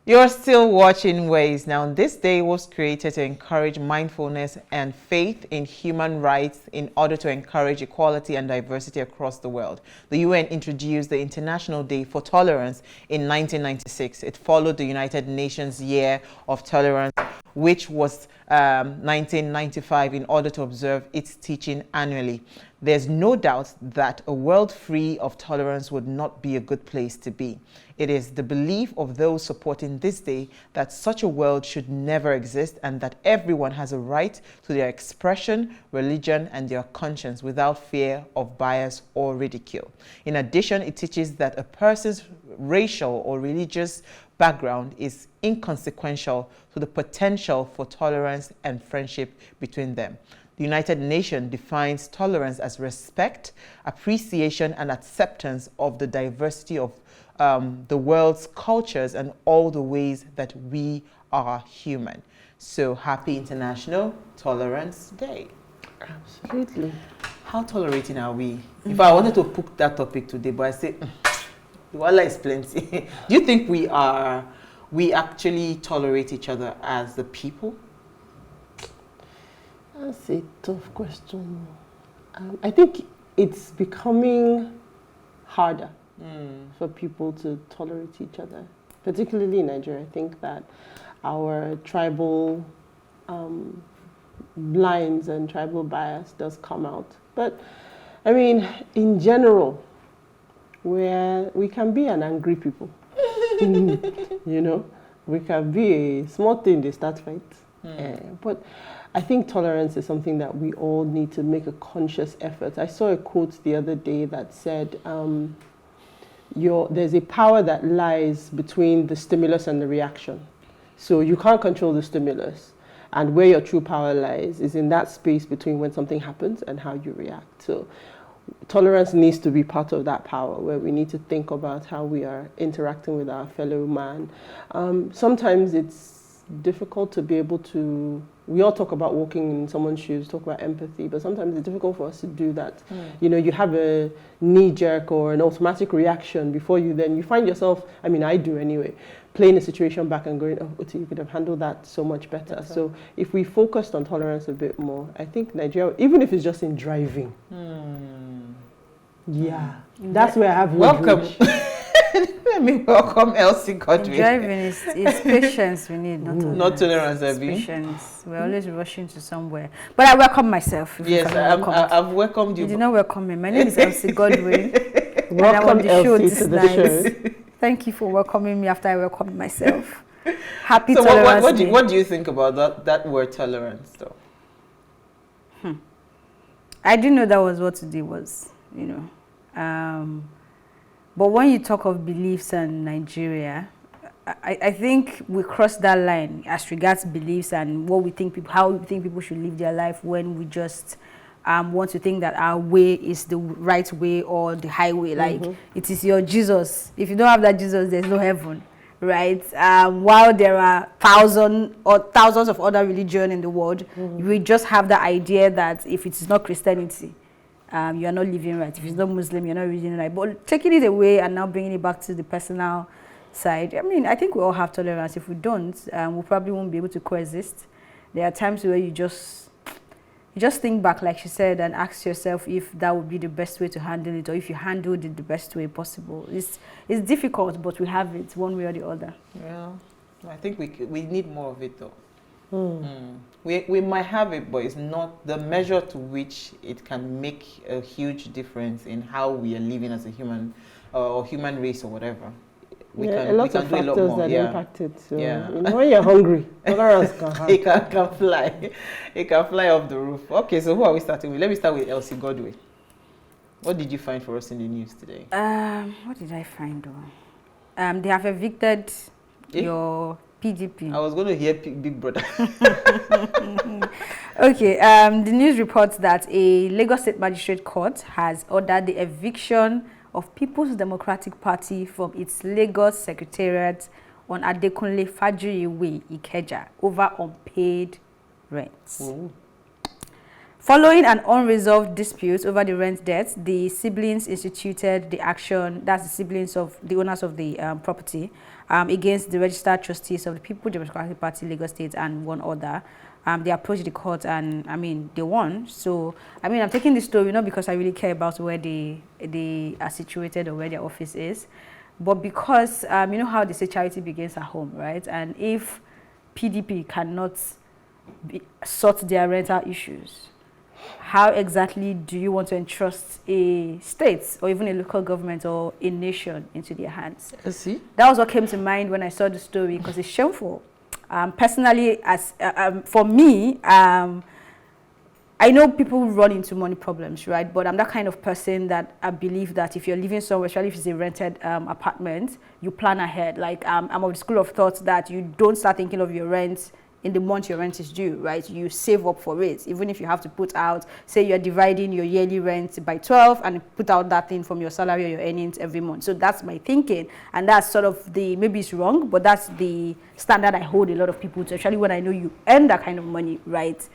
You're still watching Ways. Now, this day was created to encourage mindfulness and faith in human rights in order to encourage equality and diversity across the world. The UN introduced the International Day for Tolerance in 1996. It followed the United Nations Year of Tolerance, which was 1995, in order to observe its teaching annually. There's no doubt that a world free of tolerance would not be a good place to be. It is the belief of those supporting this day that such a world should never exist and that everyone has a right to their expression, religion, and their conscience without fear of bias or ridicule. In addition, it teaches that a person's racial or religious background is inconsequential to the potential for tolerance and friendship between them. The United Nations defines tolerance as respect, appreciation, and acceptance of the diversity of the world's cultures and all the ways that we are human. So happy International Tolerance Day. Absolutely. How tolerating are we? If I wanted to put that topic today, but I say, Wala is plenty. Do you think we actually tolerate each other as the people? That's a tough question. I think it's becoming harder for people to tolerate each other, particularly in Nigeria. I think that our tribal lines and tribal bias does come out. But, I mean, in general, we can be an angry people. You know, we can be a small thing, they start fights. But I think tolerance is something that we all need to make a conscious effort. I saw a quote the other day that said, there's a power that lies between the stimulus and the reaction. So you can't control the stimulus. And where your true power lies is in that space between when something happens and how you react. So tolerance needs to be part of that power, where we need to think about how we are interacting with our fellow man. Sometimes it's difficult to be able to, we all talk about walking in someone's shoes, talk about empathy, but sometimes it's difficult for us to do that. You know, you have a knee-jerk or an automatic reaction before you find yourself, I mean, I do anyway, playing the situation back and going, oh, Uti, you could have handled that so much better. That's so if we focused on tolerance a bit more, I think Nigeria, even if it's just in driving, that's where I have welcome. Let me welcome Elsie Godwin. Driving is patience we need, not tolerance. Patience. We're always rushing to somewhere. But I welcome myself. Yes, I've welcomed you. You did not welcome me. My name is Elsie Godwin. Welcome Elsie to the show. Thank you for welcoming me after I welcomed myself. Happy so tolerance. What do you think about that word tolerance, though? I didn't know that was what today was, you know. But when you talk of beliefs in Nigeria, I think we cross that line as regards beliefs and what we think how we think people should live their life when we just want to think that our way is the right way or the highway. Like it is your Jesus. If you don't have that Jesus, there's no heaven, right? While there are thousands of other religions in the world, we just have the idea that if it is not Christianity, you are not living right. If it's not Muslim, you're not reading right. But taking it away and now bringing it back to the personal side, I mean, I think we all have tolerance. If we don't, we probably won't be able to coexist. There are times where you just think back, like she said, and ask yourself if that would be the best way to handle it, or if you handled it the best way possible. It's difficult, but we have it one way or the other. Yeah, I think we need more of it, though. We might have it, but it's not the measure to which it can make a huge difference in how we are living as a human or human race or whatever. We can do a lot factors more. That impact it. So, you know, when you're hungry, tolerance can happen. It can fly. It can fly off the roof. Okay, so who are we starting with? Let me start with Elsie Godwin. What did you find for us in the news today? What did I find? They have evicted your PDP. I was going to hear Big Brother. Okay, the news reports that a Lagos State Magistrate Court has ordered the eviction of People's Democratic Party from its Lagos Secretariat on Adekunle Fajiri Way, Ikeja, over unpaid rents. Following an unresolved dispute over the rent debt, the siblings instituted the action, that's the siblings of the owners of the property, against the registered trustees of the People's Democratic Party, Lagos State, and one other. They approached the court and, I mean, they won. So, I mean, I'm taking this story not because I really care about where they are situated or where their office is, but because, you know how they say charity begins at home, right? And if PDP cannot sort their rental issues, how exactly do you want to entrust a state or even a local government or a nation into their hands? See? That was what came to mind when I saw the story, because it's shameful. Personally, as for me, I know people run into money problems, right? But I'm that kind of person that I believe that if you're living somewhere, especially if it's a rented apartment, you plan ahead. Like I'm of the school of thought that you don't start thinking of your rent in the month your rent is due, right? You save up for it, even if you have to put out, say you're dividing your yearly rent by 12 and put out that thing from your salary or your earnings every month. So that's my thinking, and that's sort of the, maybe it's wrong, but that's the standard I hold a lot of people to, especially when I know you earn that kind of money, right?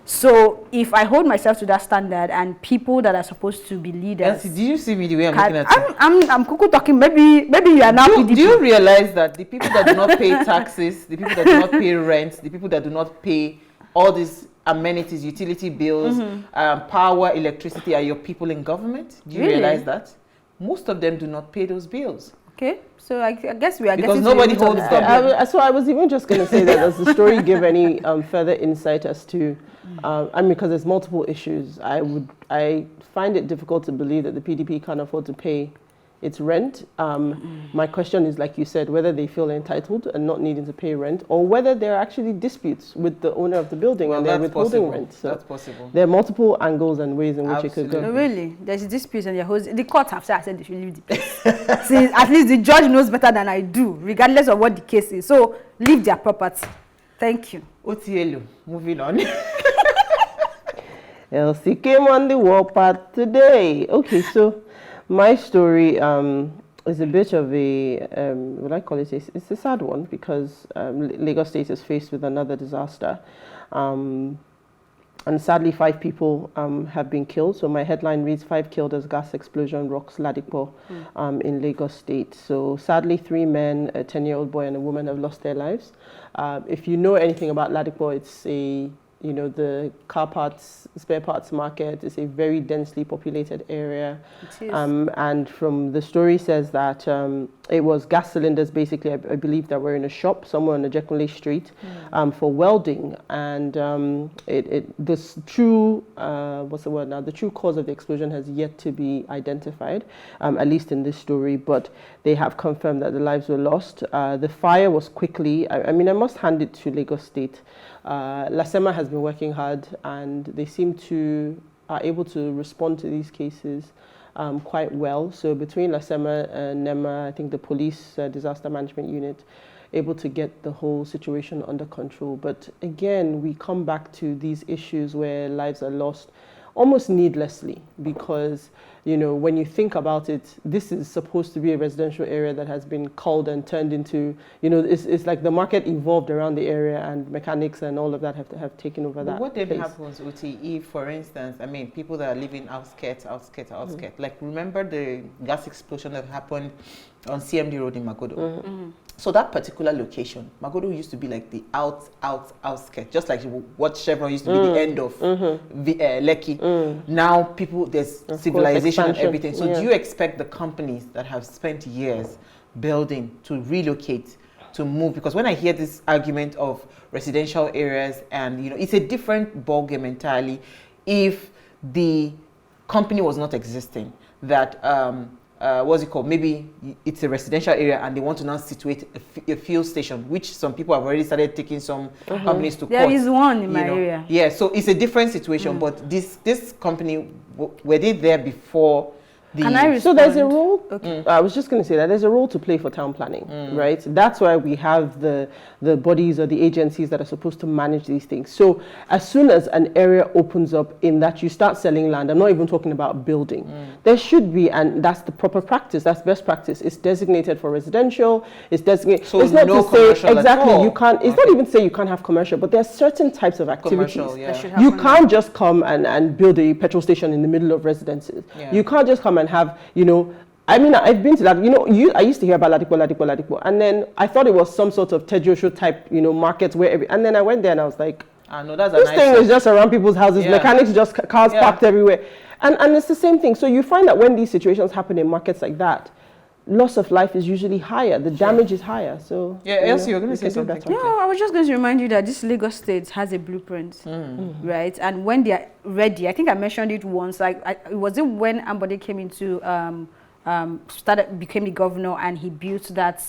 So if I hold myself to that standard and people that are supposed to be leaders, Elsie, do you see me the way I'm looking at you? I'm cuckoo talking. Maybe you are now. Do you realize that the people that do not pay taxes, the people that do not pay rent, the people that do not pay all these amenities, utility bills, power, electricity, are your people in government? Do you realize that? Most of them do not pay those bills. Okay, so I guess we are because getting nobody holds them. So I was even just going to say that, does the story give any further insight as to, I mean, because there's multiple issues. I find it difficult to believe that the PDP can't afford to pay its rent. My question is, like you said, whether they feel entitled and not needing to pay rent, or whether there are actually disputes with the owner of the building and they're withholding rent. So that's possible. There are multiple angles and ways in which it could go. No, really, there's a dispute and the court have said they should leave the place. See, at least the judge knows better than I do, regardless of what the case is. So leave their property. Thank you. Otielu, moving on. Elsie came on the warpath today. Okay, so my story is a bit of a, what I call it, it's a sad one, because Lagos State is faced with another disaster. And sadly, 5 people have been killed. So my headline reads, 5 killed as gas explosion rocks Ladipo in Lagos State. So sadly, 3 men, a 10-year-old boy and a woman have lost their lives. If you know anything about Ladipo, it's a, you know, the car parts, spare parts market is a very densely populated area. It is. And from the story says that it was gas cylinders, basically, I believe, that were in a shop somewhere on the Jekunle Street for welding. And this true, what's the word now? The true cause of the explosion has yet to be identified, at least in this story, but they have confirmed that the lives were lost. The fire was quickly, I mean, I must hand it to Lagos State. Lasema has been working hard, and they seem to are able to respond to these cases quite well. So between Lasema and NEMA, I think the police disaster management unit, able to get the whole situation under control. But again, we come back to these issues where lives are lost almost needlessly, because, you know, when you think about it, this is supposed to be a residential area that has been culled and turned into, you know, it's like the market evolved around the area, and mechanics and all of that have taken over that. What then happens, Uti, if, for instance, I mean, people that are living outskirts, like remember the gas explosion that happened on CMD Road in Magodo? So that particular location, Magodo used to be like the outskirts, just like what Chevron used to be the end of Lekki. Now people, there's civilization and everything. So do you expect the companies that have spent years building to relocate, to move? Because when I hear this argument of residential areas, and, you know, it's a different ballgame entirely. If the company was not existing, that what's it called? Maybe it's a residential area and they want to now situate a fuel station, which some people have already started taking some companies to court. There is one in my area. Yeah, so it's a different situation. But this company, were they there before Can I respond? So there's a role. Okay. I was just going to say that there's a role to play for town planning, right? That's why we have the bodies or the agencies that are supposed to manage these things. So as soon as an area opens up in that you start selling land, I'm not even talking about building. There should be, and that's the proper practice. That's best practice. It's designated for residential. It's designated. So it's not no to say commercial exactly at all. you can't. It's not even say you can't have commercial, but there are certain types of activities. Commercial, yeah. That should You happen. can't just come and build a petrol station in the middle of residences. Yeah. You can't just come and have, I mean, I've been to that, I used to hear about Ladipo, and then I thought it was some sort of Tejo type, market where and then I went there and I was like, No, that's a this nice thing one. is just around people's houses, Yeah. mechanics just, cars Yeah. parked everywhere. And it's the same thing. So you find that when these situations happen in markets like that, loss of life is usually higher, the damage is higher. So Yeah, Elsie, you're going to we say can do something. better. No, I was just going to remind you that this Lagos State has a blueprint, right? And when they are ready, I think I mentioned it once. Was it when Ambode came into became the governor and he built that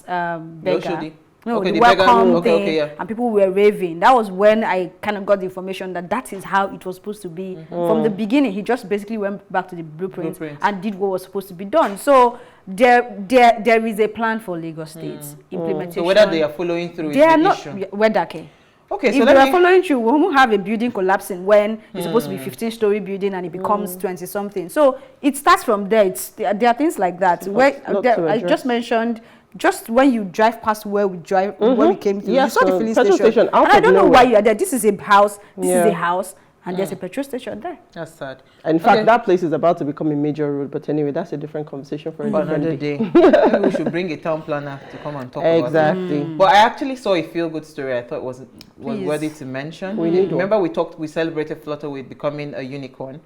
beggar? Yoshudi. No, Okay, the the beggar. welcome Okay, thing, okay, yeah. and people were raving. That was when I kind of got the information that is how it was supposed to be from the beginning. He just basically went back to the blueprint and did what was supposed to be done. So there is a plan for Lagos State's implementation. So whether they are following through They is are the not. issue. Whether okay. Okay, If so they let are me... following through, we won't have a building collapsing when it's supposed to be 15-story building and it becomes 20-something. So it starts from there. There are things like that. I just mentioned. Just when you drive past where we came to, you saw the filling station. And I don't know why you are there. This is a house. This is a house. And there's a petrol station there. That's sad. In fact, that place is about to become a major road. But anyway, that's a different conversation for Another day. Maybe we should bring a town planner to come and talk about it. Exactly. But I actually saw a feel-good story I thought was worthy to mention. We need one. Remember we celebrated Flutter with becoming a unicorn.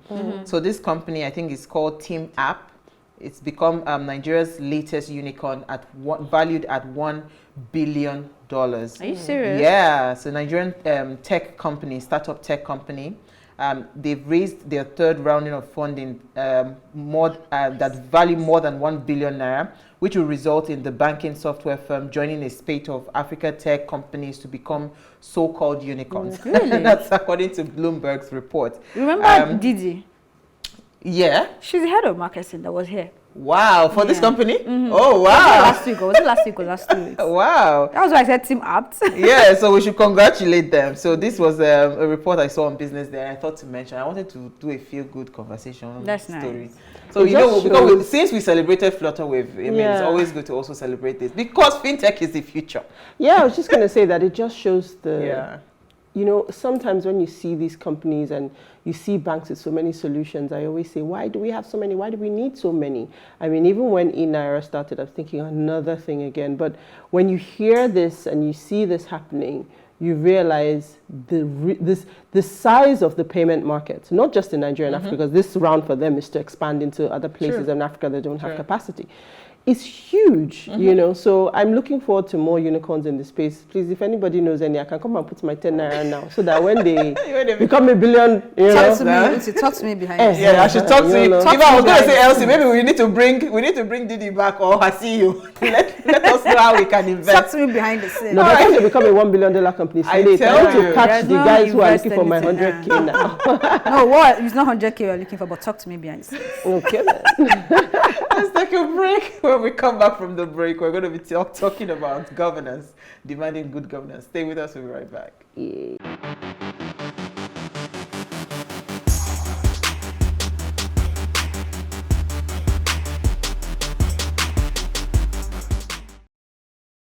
So this company, I think, is called TeamAPT. It's become Nigeria's latest unicorn valued at $1 billion. Are you serious? Yeah. So Nigerian startup tech company. They've raised their third rounding of funding that value more than 1 billion naira, which will result in the banking software firm joining a spate of Africa tech companies to become so-called unicorns. Really? That's according to Bloomberg's report. Remember Didi? Yeah. She's the head of marketing that was here. Wow. For this company? Oh, Was it wow. last week or last 2 weeks? Wow. That was why I said TeamAPT. Yeah, so we should congratulate them. So this was a report I saw on Business Day, and I thought to mention. I wanted to do a feel-good conversation on That's the story. nice. So It since we celebrated Flutterwave, I mean, it's always good to also celebrate this because fintech is the future. Yeah, I was just going to say that it just shows Yeah. Sometimes when you see these companies and you see banks with so many solutions, I always say, why do we have so many? Why do we need so many? I mean, even when eNaira started, I was thinking another thing again. But when you hear this and you see this happening, you realize the size of the payment market, not just in Nigeria and Africa, because this round for them is to expand into other places in Africa that don't have capacity. It's huge, so I'm looking forward to more unicorns in the space. Please, if anybody knows any, I can come and put my 10 naira now so that when they become $1 billion, Talk to me behind the scenes. Yeah, I should talk to you. If I was going to say Elsie, maybe we need to bring Didi back or I see you. Let us know how we can invest. Talk to me behind the scenes. No, but when they become a $1 billion company, so I they tell tend you. to catch There's the no guys who are looking invest for my anything, 100K now. No, what? It's not 100K you're looking for, but talk to me behind the scenes. Okay, then. Let's take a break. When we come back from the break, we're going to be talking about governance, demanding good governance. Stay with us. We'll be right back. Yeah.